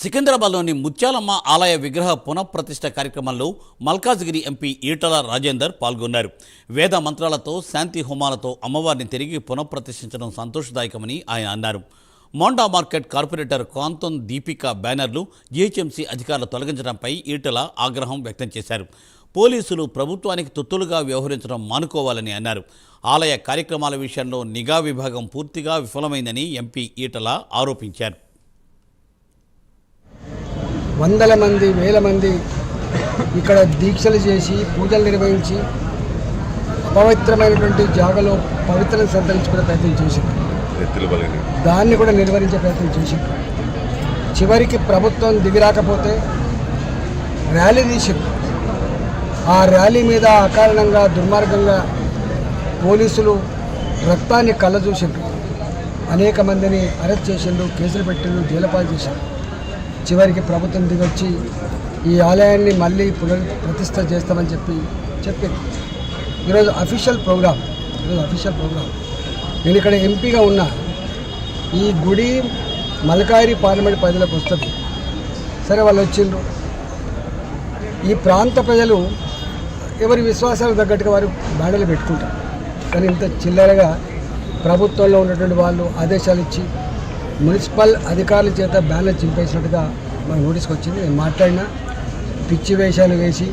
సికింద్రాబాద్లోని ముత్యాలమ్మ ఆలయ విగ్రహ పునఃప్రతిష్ఠ కార్యక్రమంలో మల్కాజ్గిరి ఎంపీ ఈటల రాజేందర్ పాల్గొన్నారు. వేద మంత్రాలతో శాంతి హోమాలతో అమ్మవారిని తిరిగి పునఃప్రతిష్ఠించడం సంతోషదాయకమని ఆయన అన్నారు. మోండా మార్కెట్ కార్పొరేటర్ కాంతోన్ దీపిక బ్యానర్లు జీహెచ్ఎంసీ అధికారులు తొలగించడంపై ఈటల ఆగ్రహం వ్యక్తం చేశారు. పోలీసులు ప్రభుత్వానికి తొత్తులుగా వ్యవహరించడం మానుకోవాలని అన్నారు. ఆలయ కార్యక్రమాల విషయంలో నిఘా విభాగం పూర్తిగా విఫలమైందని ఎంపీ ఈటల ఆరోపించారు. వందల మంది వేల మంది ఇక్కడ దీక్షలు చేసి పూజలు నిర్వహించి అపవిత్రమైనటువంటి జాగలో పవిత్రను సంతరించుకునే ప్రయత్నం చేసింది. దాన్ని కూడా నిర్వహించే ప్రయత్నం చేసింది. చివరికి ప్రభుత్వం దిగిరాకపోతే ర్యాలీ తీసింది. ఆ ర్యాలీ మీద అకారణంగా దుర్మార్గంగా పోలీసులు రక్తాన్ని కళ్ళజూసిండ్రు. అనేక మందిని అరెస్ట్ చేసిండ్రు, కేసులు పెట్టిండ్రు, జైలుపాలు చేశారు. చివరికి ప్రభుత్వం దిగొచ్చి ఈ ఆలయాన్ని మళ్ళీ పునఃప్రతిష్ఠ చేస్తామని చెప్పింది. ఈరోజు అఫీషియల్ ప్రోగ్రామ్. నేను ఇక్కడ ఎంపీగా ఉన్నా. ఈ గుడి మల్కాజిగిరి పార్లమెంట్ పరిధిలోకి వస్తుంది. సరే, వాళ్ళు వచ్చిండ్రు. ఈ ప్రాంత ప్రజలు ఎవరి విశ్వాసాలకు తగ్గట్టుగా వారు బ్యానర్లు పెట్టుకుంటారు. కానీ ఇంత చిల్లరగా ప్రభుత్వంలో ఉన్నటువంటి వాళ్ళు ఆదేశాలు ఇచ్చి మున్సిపల్ అధికారుల చేత బ్యానర్ చింపేసినట్టుగా మనకు నోటీస్కి వచ్చింది. నేను మాట్లాడినా పిచ్చి వేషాలు వేసి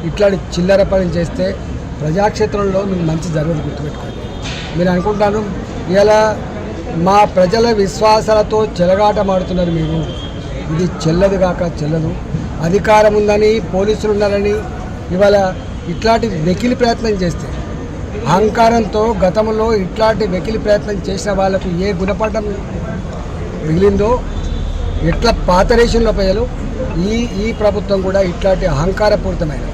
ఇట్లాంటి చిల్లర పని చేస్తే ప్రజాక్షేత్రంలో మీకు మంచి జరగదు, గుర్తుపెట్టుకోండి. మీరు అనుకుంటాను ఇలా మా ప్రజల విశ్వాసాలతో చెలగాటమాడుతున్నారు మీరు. ఇది చెల్లదు కాక చెల్లదు. అధికారం ఉందని, పోలీసులు ఉన్నారని ఇవాళ ఇట్లాంటి వెకిలి ప్రయత్నం చేస్తే, అహంకారంతో గతంలో ఇట్లాంటి వెకిలి ప్రయత్నం చేసిన వాళ్ళకు ఏ గుణపాఠం మిగిలిందో, ఎట్లా పాత రేషన్లో ప్రజలు ఈ ప్రభుత్వం కూడా ఇట్లాంటి అహంకారపూరితమైన